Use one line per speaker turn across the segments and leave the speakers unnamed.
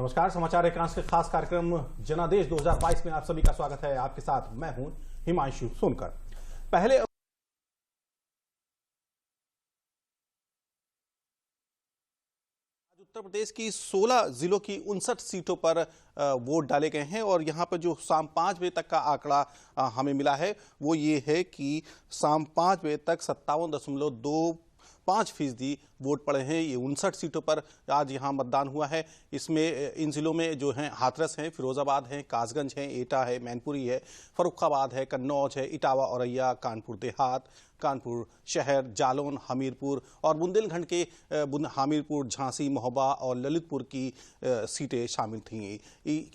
नमस्कार, समाचार एकांश के खास कार्यक्रम जनादेश 2022 में आप सभी का स्वागत है। आपके साथ मैं हूं हिमांशु सोनकर। पहले उत्तर प्रदेश की 16 जिलों की 59 सीटों पर वोट डाले गए हैं और यहां पर जो शाम 5 बजे तक का आंकड़ा हमें मिला है वो ये है कि शाम 5 बजे तक 57.25% वोट पड़े हैं। ये 59 सीटों पर आज यहाँ मतदान हुआ है। इसमें इन जिलों में जो हैं हाथरस हैं, फिरोजाबाद हैं, कासगंज हैं, एटा है, मैनपुरी है, फर्रुखाबाद है, कन्नौज है, इटावा औरैया, कानपुर देहात, कानपुर शहर, जालौन, हमीरपुर और बुंदेलखंड के हमीरपुर, झांसी, महोबा और ललितपुर की सीटें शामिल थीं।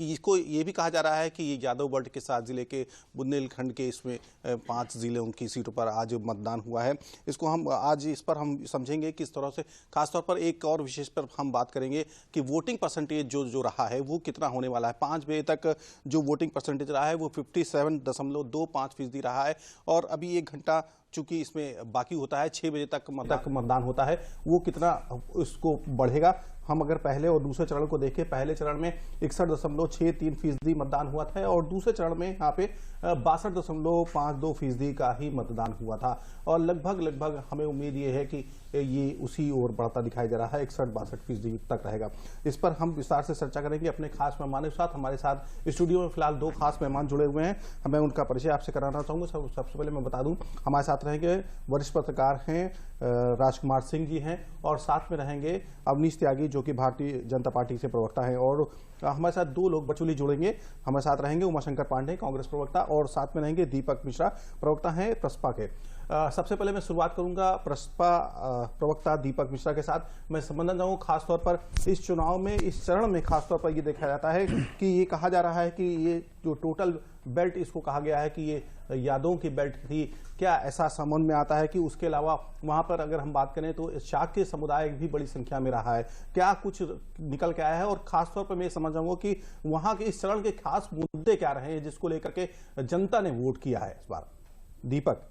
इसको ये भी कहा जा रहा है कि ये यादव बल्ट के 7 जिले के बुंदेलखंड के इसमें 5 जिलों की सीटों पर आज मतदान हुआ है। इसको हम आज इस पर हम समझेंगे किस तरह से, खासतौर पर एक और विशेष पर हम बात करेंगे कि वोटिंग परसेंटेज जो रहा है वो कितना होने वाला है। 5 बजे तक जो वोटिंग परसेंटेज रहा है वो 57.25% रहा है और अभी 1 घंटा चूंकि इसमें बाकी होता है, 6 बजे तक मतदान होता है, वो कितना इसको बढ़ेगा। हम अगर पहले और दूसरे चरण को देखें, पहले चरण में 61.63% मतदान हुआ था और दूसरे चरण में यहाँ पे 62.52% का ही मतदान हुआ था और लगभग हमें उम्मीद ये है कि ये उसी ओर बढ़ता दिखाई दे रहा है, 61-62% तक रहेगा। इस पर हम विस्तार से चर्चा करेंगे अपने खास मेहमानों के साथ। हमारे साथ स्टूडियो में फिलहाल 2 खास मेहमान जुड़े हुए हैं, मैं उनका परिचय आपसे कराना चाहूंगा। सबसे पहले मैं बता दूं, हमारे साथ रहेंगे वरिष्ठ पत्रकार हैं राजकुमार सिंह जी हैं और साथ में रहेंगे अवनीश त्यागी जो कि भारतीय जनता पार्टी से प्रवक्ता हैं और हमारे साथ 2 लोग बचुली जुड़ेंगे। हमारे साथ रहेंगे उमाशंकर पांडे, कांग्रेस प्रवक्ता, और साथ में रहेंगे दीपक मिश्रा, प्रवक्ता हैं प्रसपा के। सबसे पहले मैं शुरुआत करूंगा प्रसपा प्रवक्ता दीपक मिश्रा के साथ। मैं समझना चाहूंगा खासतौर पर इस चुनाव में, इस चरण में खासतौर पर ये देखा जाता है कि ये कहा जा रहा है कि ये जो टोटल बेल्ट इसको कहा गया है कि ये यादवों की बेल्ट थी। क्या ऐसा समझ में आता है कि उसके अलावा वहां पर अगर हम बात करें तो शाक्य समुदाय भी बड़ी संख्या में रहा है, क्या कुछ निकल के आया है? और खासतौर पर मैं समझ जाऊंगा कि वहां के इस चरण के खास मुद्दे क्या रहे हैं जिसको लेकर के जनता ने वोट किया है इस बार। दीपक।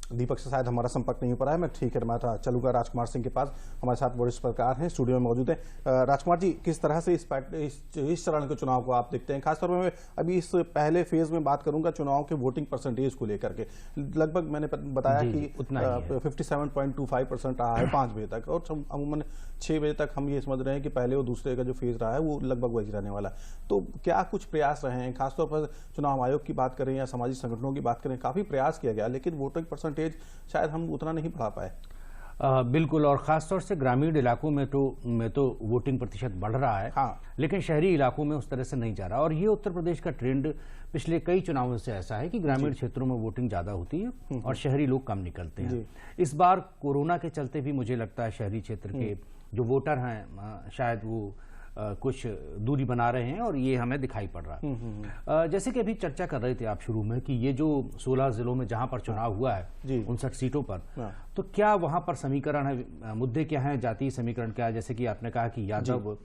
दीपक से शायद हमारा संपर्क नहीं हो पा रहा है, मैं ठीक है मैं चलूंगा राजकुमार सिंह के पास। हमारे साथ वरिष्ठ पत्रकार हैं, स्टूडियो में मौजूद हैं। राजकुमार जी, किस तरह से इस चरण के चुनाव को आप देखते हैं? खासतौर पर मैं अभी इस पहले फेज में बात करूंगा चुनाव के वोटिंग परसेंटेज को लेकर के। लगभग मैंने बताया कि 57.25% रहा है 5 बजे तक और अमूमन 6 बजे तक हम ये समझ रहे हैं कि पहले और दूसरे का जो फेज रहा है वो लगभग वही रहने वाला है। तो क्या कुछ प्रयास रहे हैं? खासतौर पर चुनाव आयोग की बात करें या सामाजिक संगठनों की बात करें, काफी प्रयास किया गया लेकिन वोटिंग परसेंटेज शायद हम उतना नहीं बढ़ा पाए।
बिल्कुल, और खासतौर से ग्रामीण इलाकों में तो वोटिंग प्रतिशत बढ़ रहा है। हाँ। लेकिन शहरी इलाकों में उस तरह से नहीं जा रहा और ये उत्तर प्रदेश का ट्रेंड पिछले कई चुनावों से ऐसा है कि ग्रामीण क्षेत्रों में वोटिंग ज्यादा होती है और शहरी लोग कम निकलते हैं। इस बार कोरोना के चलते भी मुझे लगता है शहरी क्षेत्र के जो वोटर हैं शायद वो कुछ दूरी बना रहे हैं और ये हमें दिखाई पड़ रहा है। जैसे कि अभी चर्चा कर रहे थे आप शुरू में कि ये जो 16 जिलों में जहां पर चुनाव हुआ है 59 सीटों पर, तो क्या वहां पर समीकरण है, मुद्दे क्या हैं, जातीय समीकरण क्या है? जैसे कि आपने कहा कि यादव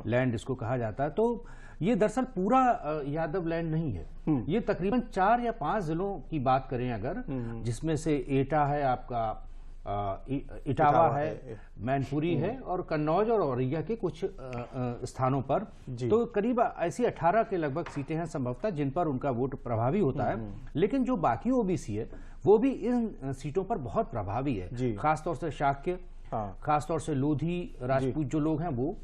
लैंड इसको कहा जाता है, तो ये दरअसल पूरा यादव लैंड नहीं है। ये तकरीबन 4 या 5 जिलों की बात करें अगर, जिसमें से एटा है, आपका इटावा है, मैनपुरी है और कन्नौज और औरैया के कुछ स्थानों पर, तो करीब ऐसी 18 के लगभग सीटें हैं संभवतः जिन पर उनका वोट प्रभावी होता है। लेकिन जो बाकी ओबीसी है वो भी इन सीटों पर बहुत प्रभावी है, खासतौर से शाक्य, खासतौर से लोधी राजपूत जो लोग हैं वो।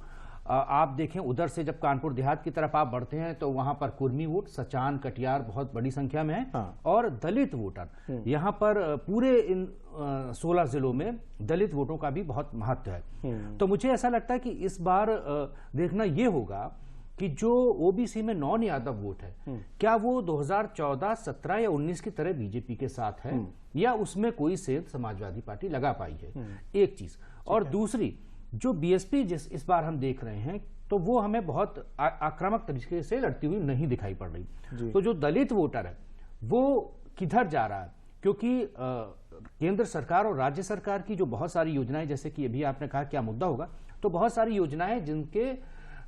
आप देखें उधर से जब कानपुर देहात की तरफ आप बढ़ते हैं तो वहां पर कुर्मी वोट, सचान, कटियार बहुत बड़ी संख्या में है और दलित वोटर यहाँ पर पूरे इन 16 जिलों में दलित वोटों का भी बहुत महत्व है। तो मुझे ऐसा लगता है कि इस बार देखना ये होगा कि जो ओबीसी में नॉन यादव वोट है क्या वो 2014, 17 या 19 की तरह बीजेपी के साथ है या उसमें कोई सेंध समाजवादी पार्टी लगा पाई है, एक चीज। और दूसरी, जो बीएसपी इस बार हम देख रहे हैं तो वो हमें बहुत आक्रामक तरीके से लड़ती हुई नहीं दिखाई पड़ रही। तो जो दलित वोटर है वो किधर जा रहा है? क्योंकि केंद्र सरकार और राज्य सरकार की जो बहुत सारी योजनाएं, जैसे कि अभी आपने कहा क्या मुद्दा होगा, तो बहुत सारी योजनाएं जिनके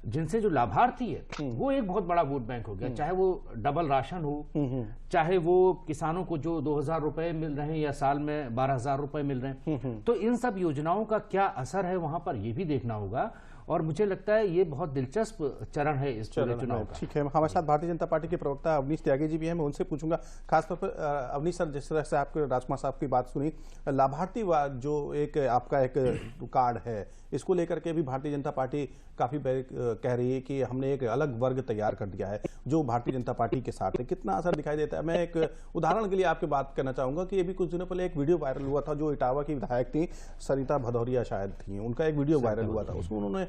जिनसे जो लाभार्थी है वो एक बहुत बड़ा वोट बैंक हो गया, चाहे वो डबल राशन हो, चाहे वो किसानों को जो 2,000 रुपए मिल रहे हैं या साल में 12,000 रुपए मिल रहे हैं, तो इन सब योजनाओं का क्या असर है वहां पर, ये भी देखना होगा। और मुझे लगता है ये बहुत दिलचस्प चरण है इस चुनाव का।
ठीक है, हमारे साथ भारतीय जनता पार्टी के प्रवक्ता अवनीश त्यागी जी भी हैं, मैं उनसे पूछूंगा खासतौर पर अवनीश सर, जिस तरह से आपके राजकुमार साहब की बात सुनी, लाभार्थी जो एक आपका एक कार्ड है, इसको लेकर के भी भारतीय जनता पार्टी काफी कह रही है कि हमने एक अलग वर्ग तैयार कर दिया है जो भारतीय जनता पार्टी के साथ है। कितना असर दिखाई देता है? मैं एक उदाहरण के लिए आपके बात करना चाहूंगा कि अभी कुछ दिनों पहले एक वीडियो वायरल हुआ था, जो इटावा की विधायक थी सरिता भदौरिया शायद थी, उनका एक वीडियो वायरल हुआ था, उसमें उन्होंने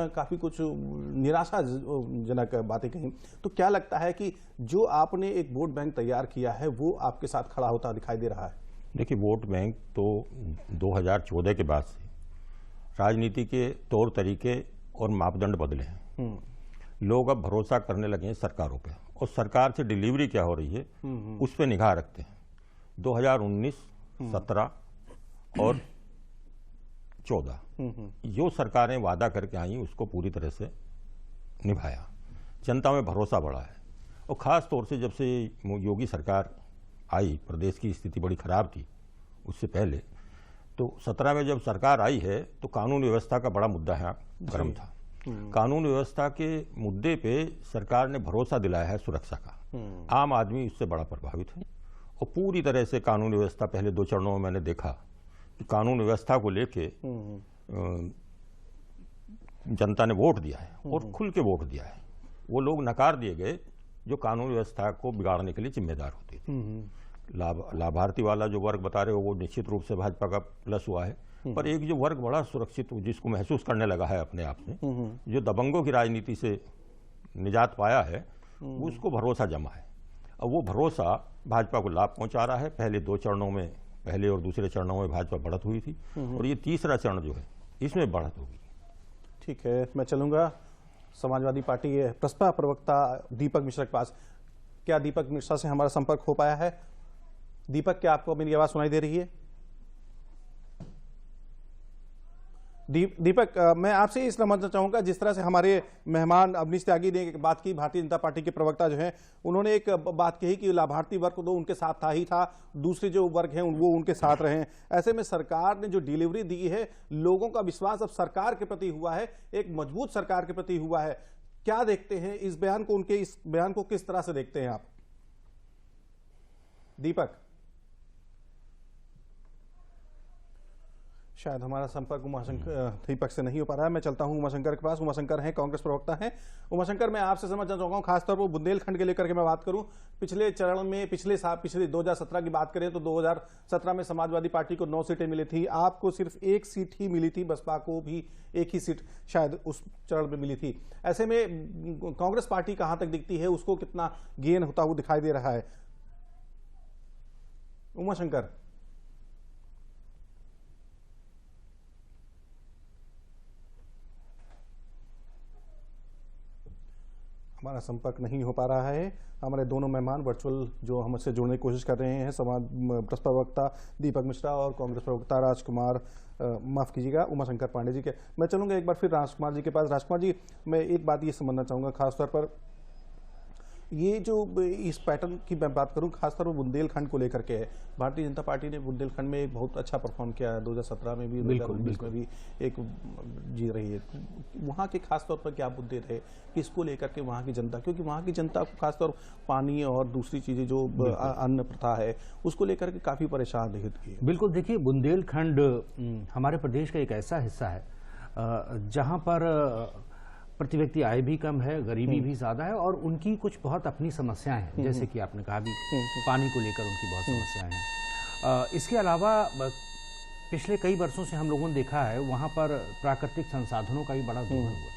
काफी कुछ निराशाजनक बातें कही। तो क्या लगता है कि जो आपने एक वोट बैंक तैयार किया है वो आपके साथ खड़ा होता दिखाई दे रहा है?
देखिए, वोट बैंक तो 2014 के बाद से राजनीति के तौर तरीके और मापदंड बदले हैं। लोग अब भरोसा करने लगे हैं सरकारों पे, और सरकार से डिलीवरी क्या हो रही है उस पे निगाह रखते हैं। 2019, 17 और 14 जो सरकारें वादा करके आई उसको पूरी तरह से निभाया, जनता में भरोसा बढ़ा है। और खास तौर से जब से योगी सरकार आई, प्रदेश की स्थिति बड़ी खराब थी उससे पहले, तो 17 में जब सरकार आई है तो कानून व्यवस्था का बड़ा मुद्दा है, गर्म था। कानून व्यवस्था के मुद्दे पे सरकार ने भरोसा दिलाया है सुरक्षा का। आम आदमी उससे बड़ा प्रभावित है, और पूरी तरह से कानून व्यवस्था, पहले 2 चरणों में मैंने देखा कि कानून व्यवस्था को लेके जनता ने वोट दिया है और खुल के वोट दिया है। वो लोग नकार दिए गए जो कानून व्यवस्था को बिगाड़ने के लिए जिम्मेदार होते थे। लाभार्थी वाला जो वर्ग बता रहे हो वो निश्चित रूप से भाजपा का प्लस हुआ है, पर एक जो वर्ग बड़ा सुरक्षित जिसको महसूस करने लगा है अपने आप में, जो दबंगों की राजनीति से निजात पाया है, उसको भरोसा जमा है। अब वो भरोसा भाजपा को लाभ पहुंचा रहा है। पहले 2 चरणों में, पहले और दूसरे चरणों में भाजपा बढ़त हुई थी, और ये तीसरा चरण जो है इसमें बढ़त होगी।
ठीक है, मैं चलूंगा समाजवादी पार्टी के प्रस्पा प्रवक्ता दीपक मिश्रा के पास। क्या दीपक मिश्रा से हमारा संपर्क हो पाया है? दीपक, क्या आपको मेरी आवाज सुनाई दे रही है? दीपक, मैं आपसे इस समझना चाहूंगा, जिस तरह से हमारे मेहमान अवनीश त्यागी ने बात की, भारतीय जनता पार्टी के प्रवक्ता जो हैं उन्होंने एक बात कही कि लाभार्थी वर्ग तो उनके साथ था ही था, दूसरे जो वर्ग हैं वो उनके साथ रहे। ऐसे में सरकार ने जो डिलीवरी दी है, लोगों का विश्वास अब सरकार के प्रति हुआ है, एक मजबूत सरकार के प्रति हुआ है। क्या देखते हैं इस बयान को, उनके इस बयान को किस तरह से देखते हैं आप? दीपक, शायद हमारा संपर्क उमाशंकर दीपक से नहीं हो पा रहा है। मैं चलता हूं उमाशंकर के पास। उमाशंकर हैं, कांग्रेस प्रवक्ता हैं। उमाशंकर, मैं आपसे समझना चाहूंगा, खासतौर पर बुंदेलखंड के लेकर के मैं बात करूं, पिछले चरण में पिछले 2017 की बात करें तो 2017 में समाजवादी पार्टी को 9 सीटें मिली थी, आपको सिर्फ 1 सीट ही मिली थी, बसपा को भी 1 ही सीट शायद उस चरण में मिली थी। ऐसे में कांग्रेस पार्टी कहां तक दिखती है, उसको कितना गेन होता हुआ दिखाई दे रहा है? उमाशंकर, हमारा संपर्क नहीं हो पा रहा है। हमारे दोनों मेहमान वर्चुअल जो हमसे जुड़ने की कोशिश कर रहे हैं, समाज प्रवक्ता दीपक मिश्रा और कांग्रेस प्रवक्ता राजकुमार, माफ कीजिएगा, उमाशंकर पांडे जी के। मैं चलूंगा एक बार फिर राजकुमार जी के पास। राजकुमार जी, मैं एक बात ये समझना चाहूंगा, खासतौर पर ये जो इस पैटर्न की मैं बात करूं, खासतौर पर बुंदेलखंड को लेकर के है। भारतीय जनता पार्टी ने बुंदेलखंड में एक बहुत अच्छा परफॉर्म किया है, 2017 में भी, 2019 में भी एक जीत रही है। वहाँ के खासतौर पर क्या मुद्दे थे, किसको लेकर के वहाँ की जनता, क्योंकि वहाँ की जनता को खासतौर पानी और दूसरी चीजें जो अन्न प्रथा है उसको लेकर के काफी परेशान दिखती है?
बिल्कुल, देखिए बुंदेलखंड हमारे प्रदेश का एक ऐसा हिस्सा है जहाँ पर प्रति व्यक्ति आय भी कम है, गरीबी भी ज्यादा है, और उनकी कुछ बहुत अपनी समस्याएं हैं, जैसे कि आपने कहा भी पानी को लेकर उनकी बहुत समस्याएं हैं। इसके अलावा पिछले कई वर्षों से हम लोगों ने देखा है वहाँ पर प्राकृतिक संसाधनों का भी बड़ा दोहन हुआ,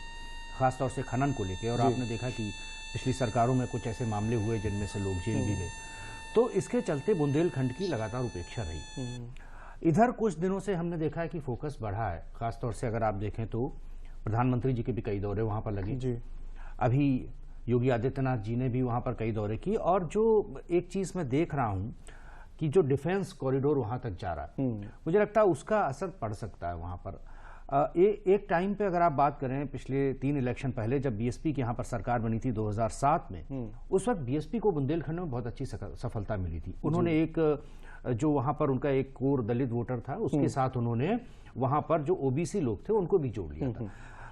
खासतौर से खनन को लेकर, और आपने देखा कि पिछली सरकारों में कुछ ऐसे मामले हुए जिनमें से लोग जेल भी गए। तो इसके चलते बुंदेलखंड की लगातार उपेक्षा रही। इधर कुछ दिनों से हमने देखा है कि फोकस बढ़ा है, खासतौर से अगर आप देखें तो प्रधानमंत्री जी के भी कई दौरे वहां पर लगे जी। अभी योगी आदित्यनाथ जी ने भी वहां पर कई दौरे की, और जो एक चीज मैं देख रहा हूं कि जो डिफेंस कॉरिडोर वहां तक जा रहा है, मुझे लगता है उसका असर पड़ सकता है वहां पर। एक टाइम पे अगर आप बात करें पिछले 3 इलेक्शन पहले जब बीएसपी की यहाँ पर सरकार बनी थी 2007 में, उस वक्त बीएसपी को बुंदेलखंड में बहुत अच्छी सफलता मिली थी। उन्होंने एक जो वहां पर उनका एक कोर दलित वोटर था उसके साथ उन्होंने वहां पर जो ओबीसी लोग थे उनको भी जोड़ लिया था।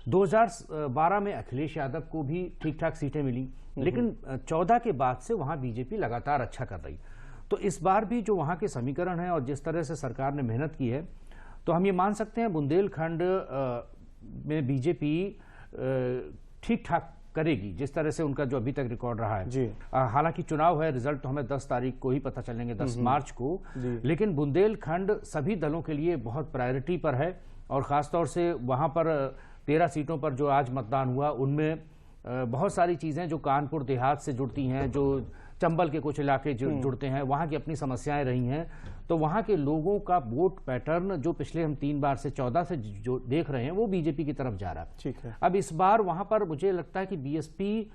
2012 में अखिलेश यादव को भी ठीक ठाक सीटें मिली, लेकिन 14 के बाद से वहां बीजेपी लगातार अच्छा कर रही। तो इस बार भी जो वहां के समीकरण है और जिस तरह से सरकार ने मेहनत की है, तो हम ये मान सकते हैं बुंदेलखंड में बीजेपी ठीक ठाक करेगी, जिस तरह से उनका जो अभी तक रिकॉर्ड रहा है। हालांकि चुनाव है, रिजल्ट तो हमें 10 तारीख को ही पता चलेंगे, 10 मार्च को, लेकिन बुंदेलखंड सभी दलों के लिए बहुत प्रायोरिटी पर है। और खासतौर से वहां पर 13 सीटों पर जो आज मतदान हुआ उनमें बहुत सारी चीजें जो कानपुर देहात से जुड़ती हैं, जो चंबल के कुछ इलाके जुड़ते हैं, वहां की अपनी समस्याएं रही हैं। तो वहां के लोगों का वोट पैटर्न जो पिछले हम 3 बार से 14 से जो देख रहे हैं वो बीजेपी की तरफ जा रहा है।
ठीक है।
अब इस बार वहां पर मुझे लगता है कि बीएसपी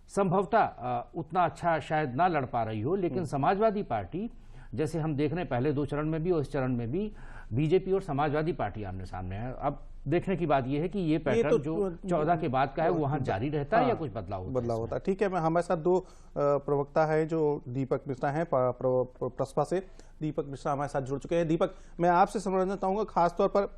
संभवतः उतना अच्छा शायद ना लड़ पा रही हो, लेकिन समाजवादी पार्टी जैसे हम देख रहे हैं पहले 2 चरण में भी और इस चरण में भी बीजेपी और समाजवादी पार्टी आमने सामने है। अब देखने की बात यह है कि ये पैटर्न जो 14 के बाद का है वो वहां जारी रहता है या कुछ बदलाव
होता है। ठीक है, मैं हमारे साथ 2 प्रवक्ता है जो दीपक मिश्रा हैं प्रसपा से। दीपक मिश्रा हमारे साथ जुड़ चुके हैं। दीपक, मैं आपसे समझना चाहूंगा, खासतौर पर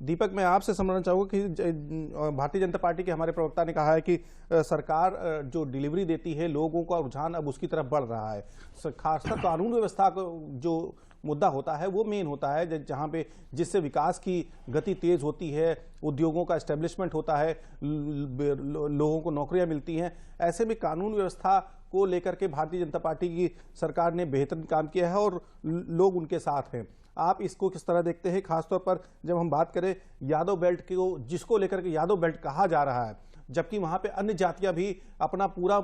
दीपक मैं आपसे समझना चाहूंगा कि भारतीय जनता पार्टी के हमारे प्रवक्ता ने कहा है कि सरकार जो डिलीवरी देती है लोगों का रुझान अब उसकी तरफ बढ़ रहा है। खासकर कानून व्यवस्था को जो मुद्दा होता है वो मेन होता है, जहां पे जिससे विकास की गति तेज होती है, उद्योगों का एस्टेब्लिशमेंट होता है, लोगों को नौकरियां मिलती हैं। ऐसे में कानून व्यवस्था को लेकर के भारतीय जनता पार्टी की सरकार ने बेहतरीन काम किया है और लोग उनके साथ हैं। आप इसको किस तरह देखते हैं, खासतौर पर जब हम बात करें यादव बेल्ट को, जिसको लेकर के यादव बेल्ट कहा जा रहा है, जबकि वहां पे अन्य जातियां भी अपना पूरा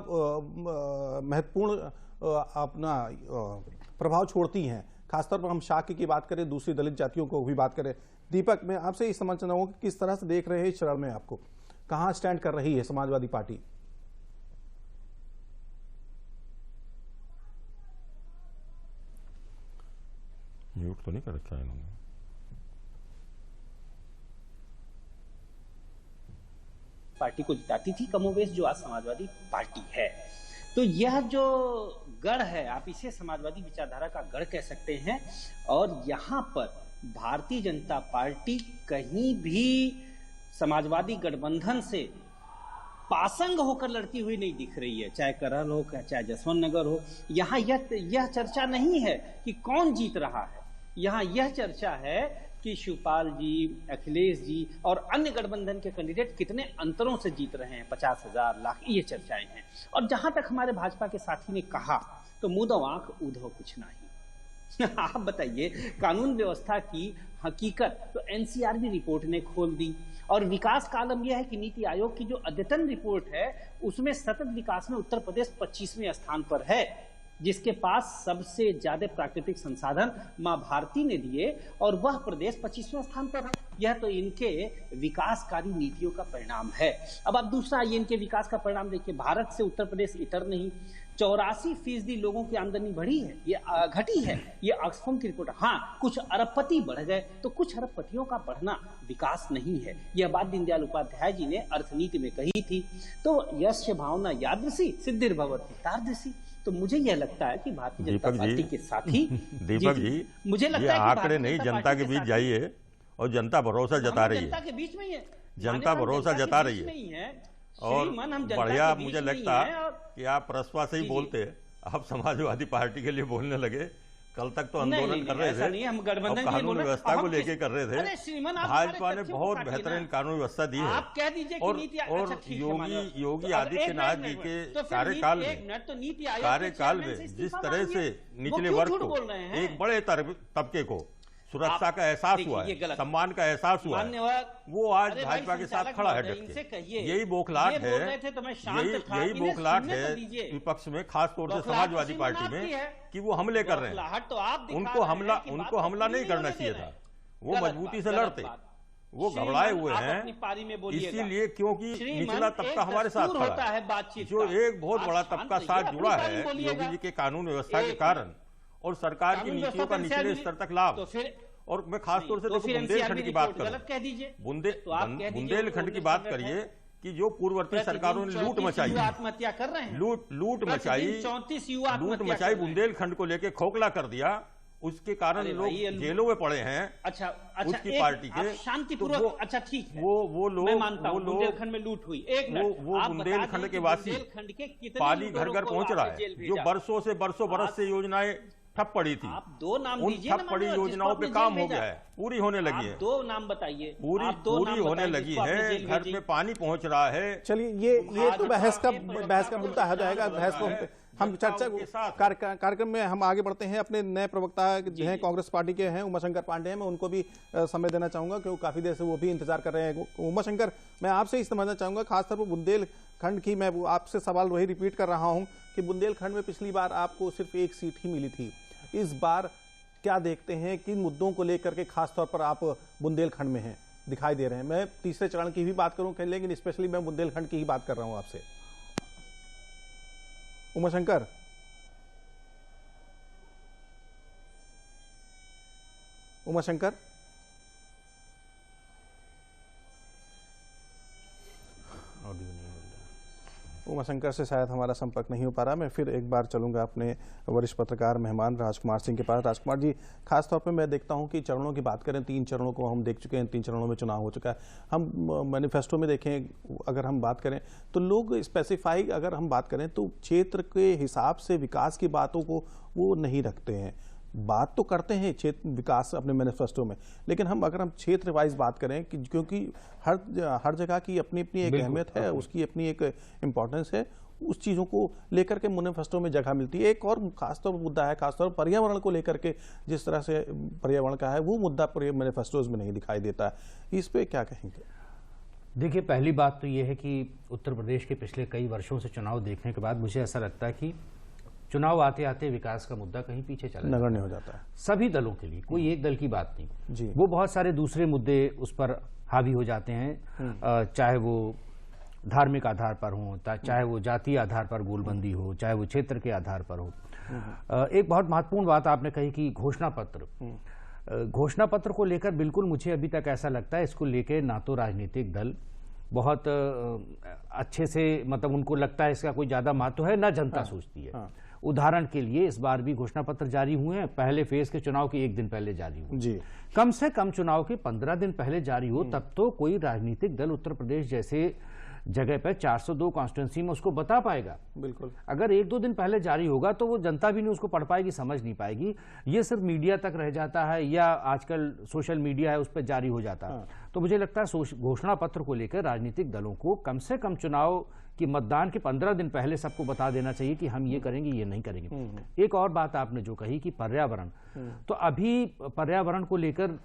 महत्वपूर्ण अपना प्रभाव छोड़ती हैं। खासतौर पर हम शाक्य की बात करें, दूसरी दलित जातियों को भी बात करें। दीपक, मैं आपसे ये समझना चाहूंगा कि किस तरह से देख रहे हैं इस चरण में, आपको कहां स्टैंड कर रही है समाजवादी पार्टी?
म्यूट तो नहीं कर रखा है इन्होंने।
पार्टी को जिताती थी कमोवेश, जो आज समाजवादी पार्टी है। तो यह जो गढ़ है, आप इसे समाजवादी विचारधारा का गढ़ कह सकते हैं। और यहां पर भारतीय जनता पार्टी कहीं भी समाजवादी गठबंधन से पासंग होकर लड़ती हुई नहीं दिख रही है, चाहे करहल हो चाहे जसवंत नगर हो। यहां यह चर्चा नहीं है कि कौन जीत रहा है, यहां यह चर्चा है कि शिवपाल जी, अखिलेश जी और अन्य गठबंधन के कैंडिडेट कितने अंतरों से जीत रहे हैं, 50,000 लाख, ये चर्चाएं हैं। और जहां तक हमारे भाजपा के साथी ने कहा, तो मुदो आंख उधो कुछ नहीं। आप बताइए, कानून व्यवस्था की हकीकत तो एनसीआरबी रिपोर्ट ने खोल दी। और विकास का आलम यह है कि नीति आयोग की जो अद्यतन रिपोर्ट है उसमें सतत विकास में उत्तर प्रदेश 25वें स्थान पर है, जिसके पास सबसे ज्यादा प्राकृतिक संसाधन मां भारती ने दिए, और वह प्रदेश 25वें स्थान पर है। यह तो इनके विकासकारी नीतियों का परिणाम है। अब आप दूसरा ये इनके विकास का परिणाम देखिए, भारत से उत्तर प्रदेश इतर नहीं, 84% लोगों की आमदनी बढ़ी है, ये घटी है, ये ऑक्सफैम की रिपोर्ट। हाँ, कुछ अरबपति बढ़ गए, तो कुछ अरबपतियों का बढ़ना विकास नहीं है। यह बात दीनदयाल उपाध्याय जी ने अर्थनीति में कही थी। तो यश भावना यादृशी सिद्धिर्भवति तादृशी। तो मुझे यह लगता है कि भारतीय जनता पार्टी के साथी
दीपक जी,
मुझे लगता है
आंकड़े नहीं, जनता के बीच जाइए और जनता भरोसा जता रही है,
जनता के बीच में ही है,
जनता भरोसा जता रही है। और बढ़िया मुझे लगता कि आप प्रसपा से ही बोलते, आप समाजवादी पार्टी के लिए बोलने लगे। कल तक तो आंदोलन कर रहे थे,
हम गठबंधन
कानून व्यवस्था को लेके कर रहे थे। भाजपा ने बहुत बेहतरीन कानून व्यवस्था दी है।
आप कह दीजिए
और योगी आदित्यनाथ जी के कार्यकाल में जिस तरह से निचले वर्ग को, एक बड़े तबके को सुरक्षा का एहसास हुआ है, सम्मान का एहसास हुआ है, वो आज भाजपा के साथ खड़ा है डट के। यही बौखलाहट है, यही बौखलाहट है विपक्ष में, खास तौर से समाजवादी पार्टी में, कि वो हमले कर रहे हैं। उनको हमला नहीं करना चाहिए था, वो मजबूती से लड़ते, वो घबराए हुए हैं इसीलिए क्योंकि निचला तबका हमारे साथ खड़ा है। जो एक बहुत बड़ा तबका साथ जुड़ा है योगी जी के कानून व्यवस्था के कारण और सरकार की नीतियों का निचले स्तर तक लाभ, और मैं खास तौर से
तो
देखो बुंदेलखंड की बात
गलत कह दीजिए,
बुंदेलखंड की बात करिए कि जो पूर्ववर्ती सरकारों ने लूट मचाई,
आत्महत्या कर रहे हैं,
लूट मचाई,
34 युवा
लूट मचाई, बुंदेलखंड को लेके खोखला कर दिया, उसके कारण लोग जेलों में पड़े हैं।
अच्छा,
उसकी पार्टी के
शांतिपूर्वक, अच्छा ठीक है,
वो लोग,
मैं मानता हूं बुंदेलखंड में लूट हुई। एक मिनट,
वो बुंदेलखंड के वासी पाली घर घर पहुंच रहा है, जो बरसों बरस से योजनाएं ठप पड़ी थी,
आप दो नाम
उन
दीजिए,
ठप पड़ी योजनाओं पे काम हो गया है, पूरी होने लगी है।
दो नाम बताइए,
पूरी होने लगी है, घर में पानी पहुंच रहा है।
चलिए ये तो बहस का मुद्दा हो जाएगा। बहस को हम चर्चा कार्यक्रम में हम आगे बढ़ते हैं। अपने नए प्रवक्ता हैं कांग्रेस पार्टी के हैं उमाशंकर पांडे हैं, मैं उनको भी समय देना चाहूंगा क्योंकि काफी देर से वो भी इंतजार कर रहे हैं। उमाशंकर, मैं आपसे ही समझना चाहूंगा, खासतौर पर बुंदेलखंड की मैं आपसे सवाल वही रिपीट कर रहा हूं कि बुंदेलखंड में पिछली बार आपको सिर्फ एक सीट ही मिली थी, इस बार क्या देखते हैं, किन मुद्दों को लेकर के खासतौर पर आप बुंदेलखंड में हैं दिखाई दे रहे हैं? मैं तीसरे चरण की भी बात करूं लेकिन स्पेशली मैं बुंदेलखंड की ही बात कर रहा हूं आपसे। उमाशंकर, उमाशंकर, उमाशंकर से शायद हमारा संपर्क नहीं हो पा रहा। मैं फिर एक बार चलूंगा अपने वरिष्ठ पत्रकार मेहमान राजकुमार सिंह के पास। राजकुमार जी, खासतौर पर मैं देखता हूं कि चरणों की बात करें, 3 चरणों को हम देख चुके हैं, 3 चरणों में चुनाव हो चुका है। हम मैनिफेस्टो में देखें, अगर हम बात करें तो लोग स्पेसिफाई, अगर हम बात करें तो क्षेत्र के हिसाब से विकास की बातों को वो नहीं रखते हैं। बात तो करते हैं क्षेत्र विकास अपने मैनिफेस्टो में, लेकिन हम अगर हम क्षेत्र वाइज बात करें कि क्योंकि हर जगह की अपनी अपनी एक अहमियत है, उसकी अपनी एक इम्पोर्टेंस है, उस चीज़ों को लेकर के मैनिफेस्टो में जगह मिलती है। एक और खासतौर पर मुद्दा है, खासतौर पर्यावरण को लेकर के, जिस तरह से पर्यावरण का है वो मुद्दा मैनिफेस्टोज में नहीं दिखाई देता है। इस पर क्या कहेंगे?
देखिए, पहली बात तो ये है कि उत्तर प्रदेश के पिछले कई वर्षों से चुनाव देखने के बाद मुझे ऐसा लगता है कि चुनाव आते आते विकास का मुद्दा कहीं पीछे चला
नगण्य हो जाता है
सभी दलों के लिए, कोई एक दल की बात नहीं
जी।
वो बहुत सारे दूसरे मुद्दे उस पर हावी हो जाते हैं, चाहे वो धार्मिक आधार पर हो, चाहे वो जातीय आधार पर गोलबंदी हो, चाहे वो क्षेत्र के आधार पर हो। एक बहुत महत्वपूर्ण बात आपने कही कि घोषणा पत्र को लेकर बिल्कुल मुझे अभी तक ऐसा लगता है इसको लेकर ना तो राजनीतिक दल बहुत अच्छे से, मतलब उनको लगता है इसका कोई ज्यादा महत्व है, ना जनता सोचती है। उदाहरण के लिए इस बार भी घोषणा पत्र जारी हुए हैं, पहले फेज के चुनाव के 1 दिन पहले जारी हुए जी। कम से कम चुनाव के 15 दिन पहले जारी हो, तब तो कोई राजनीतिक दल उत्तर प्रदेश जैसे जगह पर 402 कॉन्स्टिट्यूंसी में उसको बता पाएगा।
बिल्कुल,
अगर 1-2 दिन पहले जारी होगा तो वो जनता भी नहीं उसको पढ़ पाएगी, समझ नहीं पाएगी। ये सिर्फ मीडिया तक रह जाता है या आजकल सोशल मीडिया है उस पर जारी हो जाता है। तो मुझे लगता है घोषणा पत्र को लेकर राजनीतिक दलों को कम से कम चुनाव कि मतदान के 15 दिन पहले सबको बता देना चाहिए कि हम ये करेंगे, ये नहीं करेंगे। एक और बात आपने जो कही कि पर्यावरण, तो अभी पर्यावरण को लेकर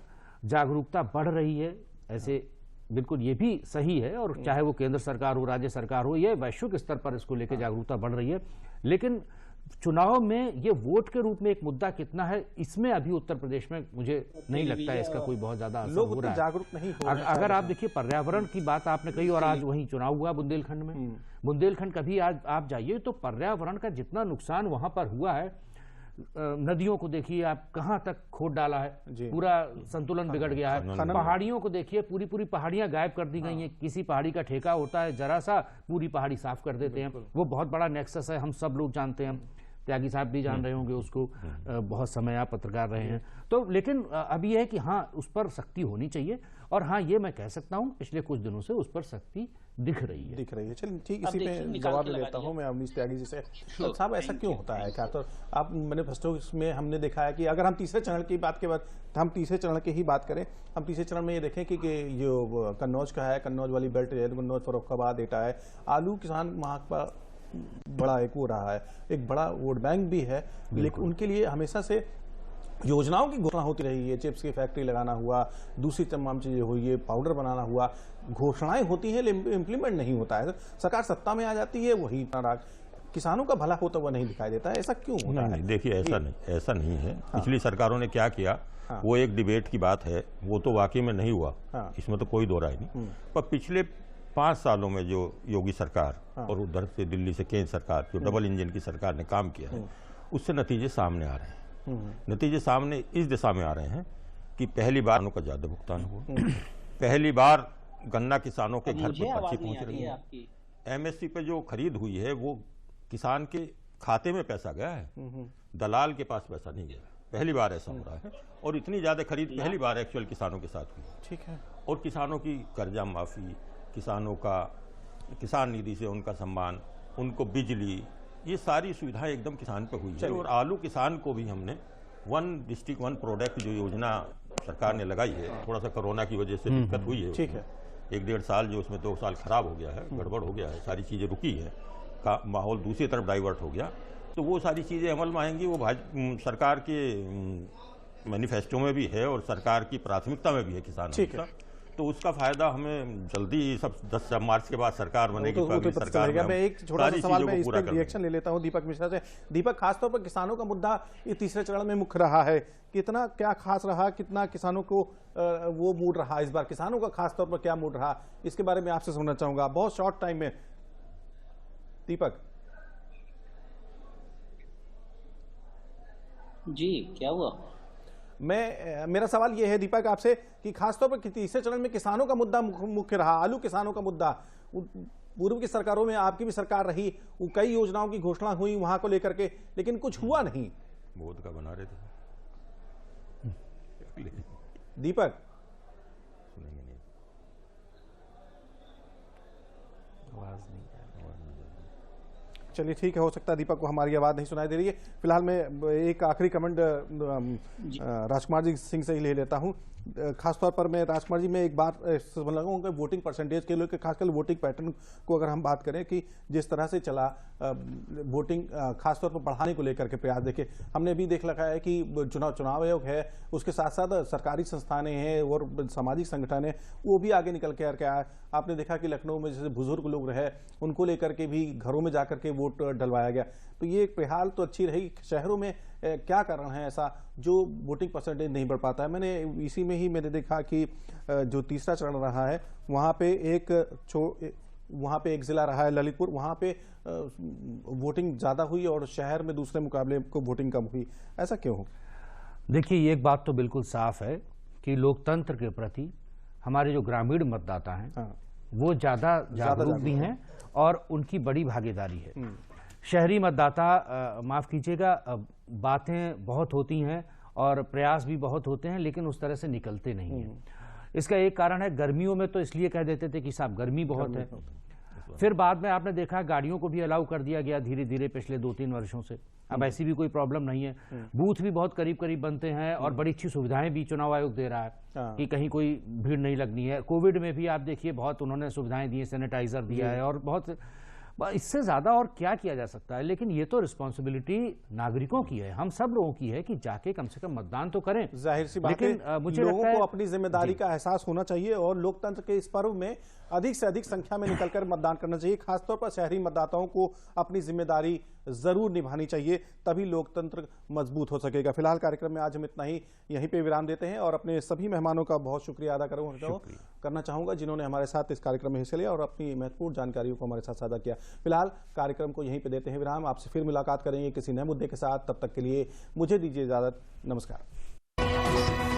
जागरूकता बढ़ रही है, ऐसे बिल्कुल ये भी सही है, और चाहे वो केंद्र सरकार हो, राज्य सरकार हो, ये वैश्विक स्तर पर इसको लेकर जागरूकता बढ़ रही है। लेकिन चुनाव में ये वोट के रूप में एक मुद्दा कितना है, इसमें अभी उत्तर प्रदेश में मुझे नहीं लगता है इसका कोई बहुत ज्यादा असर हो रहा है।
जागरूक नहीं हो रहे हैं।
अगर आप देखिए पर्यावरण की बात आपने कही, और आज वहीं चुनाव हुआ बुंदेलखंड में, बुंदेलखंड कभी आज आप जाइए तो पर्यावरण का जितना नुकसान वहां पर हुआ है, नदियों को देखिए आप कहां तक खोद डाला है, पूरा संतुलन बिगड़ गया है। पहाड़ियों को देखिए, पूरी पहाड़ियां गायब कर दी गई हैं। किसी पहाड़ी का ठेका होता है जरा सा, पूरी पहाड़ी साफ कर देते हैं। वो बहुत बड़ा नेक्सस है, हम सब लोग जानते हैं, त्यागी साहब भी जान रहे होंगे उसको, बहुत समय आप पत्रकार रहे हैं तो। लेकिन अब ये है कि हाँ, उस पर सख्ती होनी चाहिए, और हाँ ये मैं कह सकता हूँ पिछले कुछ दिनों से उस पर सख्ती दिख रही है।
चलिए ठीक, इसी पे जवाब लेता हूँ मैं अवनीश त्यागी जी से। तो साहब, ऐसा क्यों होता है? क्या तो आप मैनिफेस्टो में हमने देखा है कि अगर हम तीसरे चरण की बात के बाद हम तीसरे चरण की ही बात करें, हम तीसरे चरण में ये देखें कि जो कन्नौज का है, कन्नौज वाली बेल्ट है, कन्नौज फर्रुखाबाद एटा है, आलू किसान वहाँ का बड़ा एक वो रहा है, एक बड़ा वोट बैंक भी है, लेकिन उनके लिए हमेशा से योजनाओं की घोषणा होती रही है। चिप्स की फैक्ट्री लगाना हुआ, दूसरी तमाम चीजें हुई है, पाउडर बनाना हुआ, घोषणाएं होती हैं लेकिन इम्प्लीमेंट नहीं होता है। सरकार सत्ता में आ जाती है, वही किसानों का भला होता हुआ नहीं दिखाई देता है। ऐसा क्यों होता है?
देखिए, ऐसा नहीं है। पिछली सरकारों ने क्या किया, वो एक डिबेट की बात है, वो तो वाकई में नहीं हुआ, इसमें तो कोई दो राय नहीं। पर पिछले 5 सालों में जो योगी सरकार और उधर से दिल्ली से केंद्र सरकार, जो डबल इंजन की सरकार ने काम किया है, उससे नतीजे सामने आ रहे हैं। नतीजे सामने इस दिशा में आ रहे हैं कि पहली बार किसानों का ज्यादा भुगतान हुआ, पहली बार गन्ना किसानों के घर पर पर्ची पहुंच रही है, एमएसपी पे जो खरीद हुई है वो किसान के खाते में पैसा गया है, दलाल के पास पैसा नहीं गया। पहली बार ऐसा हो रहा है और इतनी ज्यादा खरीद पहली बार एक्चुअल किसानों के साथ हुई।
ठीक है।
और किसानों की कर्जा माफी, किसानों का किसान निधि से उनका सम्मान, उनको बिजली, ये सारी सुविधाएं एकदम किसान पे हुई है। और आलू किसान को भी हमने 1 डिस्ट्रिक्ट 1 प्रोडक्ट जो योजना सरकार ने लगाई है, थोड़ा सा कोरोना की वजह से दिक्कत हुई है,
ठीक है,
1-1.5 साल जो उसमें 2 साल खराब हो गया है, गड़बड़ हो गया है, सारी चीजें रुकी है, का माहौल दूसरी तरफ डाइवर्ट हो गया, तो वो सारी चीजें अमल में आएंगी। वो सरकार के मैनिफेस्टो में भी है और सरकार की प्राथमिकता में भी है किसानों का, तो उसका फायदा हमें जल्दी सब 10 मार्च के बाद सरकार बनेगी तो सरकार में।
मैं एक छोटा सा सवाल में इस पर रिएक्शन ले लेता हूं दीपक मिश्रा से। दीपक, खासतौर पर किसानों का मुद्दा ये तीसरे चरण में मुख्य रहा है, कितना क्या खास रहा, कितना किसानों को वो मूड रहा इस बार, किसानों का खासतौर पर क्या मूड रहा, इसके बारे में आपसे सुनना चाहूंगा बहुत शॉर्ट टाइम में। दीपक
जी, क्या हुआ?
मेरा सवाल यह है दीपक आपसे कि खासतौर पर तीसरे चरण में किसानों का मुद्दा मुख्य रहा, आलू किसानों का मुद्दा। पूर्व की सरकारों में आपकी भी सरकार रही, कई योजनाओं की घोषणा हुई वहां को लेकर के, लेकिन कुछ हुआ नहीं।
मोद का बना रहे थे
दीपक। चलिए ठीक है, हो सकता है दीपक को हमारी आवाज नहीं सुनाई दे रही है। फिलहाल मैं एक आखिरी कमेंट राजकुमार जी सिंह से ही ले लेता हूं। खासतौर पर मैं राजकुमार जी में एक बात लगाऊंगा, वोटिंग परसेंटेज के लिए, खासकर वोटिंग पैटर्न को अगर हम बात करें कि जिस तरह से चला वोटिंग खासतौर पर बढ़ाने को लेकर के प्रयास, देखे हमने भी देख रखा है कि चुनाव आयोग है, उसके साथ साथ सरकारी संस्थानें हैं और सामाजिक संगठन है, वो भी आगे निकल के आया। आपने देखा कि लखनऊ में जैसे बुजुर्ग लोग रहे, उनको लेकर के भी घरों में जाकर के वोट डलवाया गया, तो ये एक पहल तो अच्छी रही। शहरों में क्या कारण है ऐसा जो वोटिंग परसेंटेज नहीं बढ़ पाता है? मैंने इसी में ही मैंने देखा कि जो तीसरा चरण रहा है वहां पे एक जिला रहा है ललितपुर, वहां पे वोटिंग ज्यादा हुई और शहर में दूसरे मुकाबले को वोटिंग कम हुई, ऐसा क्यों हो?
देखिए, एक बात तो बिल्कुल साफ है कि लोकतंत्र के प्रति हमारे जो ग्रामीण मतदाता हैं वो ज्यादा जागरूक भी हैं और उनकी बड़ी भागीदारी है। शहरी मतदाता माफ कीजिएगा, बातें बहुत होती हैं और प्रयास भी बहुत होते हैं, लेकिन उस तरह से निकलते नहीं हैं। इसका एक कारण है, गर्मियों में तो इसलिए कह देते थे कि साहब गर्मी बहुत है, फिर बाद में आपने देखा गाड़ियों को भी अलाउ कर दिया गया धीरे धीरे पिछले 2-3 वर्षों से। अब ऐसी भी कोई प्रॉब्लम नहीं है, बूथ भी बहुत करीब करीब बनते हैं और बड़ी अच्छी सुविधाएं भी चुनाव आयोग दे रहा है कि कहीं कोई भीड़ नहीं लगनी है। कोविड में भी आप देखिए बहुत उन्होंने सुविधाएं दी, सैनिटाइजर दिया है और बहुत, इससे ज्यादा और क्या किया जा सकता है। लेकिन ये तो रिस्पॉन्सिबिलिटी नागरिकों की है, हम सब लोगों की है कि जाके कम से कम मतदान तो करें।
जाहिर सी बात है, मुझे लोगों को अपनी जिम्मेदारी का एहसास होना चाहिए और लोकतंत्र के इस पर्व में अधिक से अधिक संख्या में निकलकर मतदान करना चाहिए। खासतौर पर शहरी मतदाताओं को अपनी जिम्मेदारी जरूर निभानी चाहिए, तभी लोकतंत्र मजबूत हो सकेगा। फिलहाल कार्यक्रम में आज हम इतना ही यहीं पे विराम देते हैं और अपने सभी मेहमानों का बहुत शुक्रिया अदा करना चाहूंगा जिन्होंने हमारे साथ इस कार्यक्रम में हिस्सा लिया और अपनी महत्वपूर्ण जानकारियों को हमारे साथ साझा किया। फिलहाल कार्यक्रम को यहीं पे देते हैं विराम, आपसे फिर मुलाकात करेंगे किसी नए मुद्दे के साथ। तब तक के लिए मुझे दीजिए इजाजत, नमस्कार।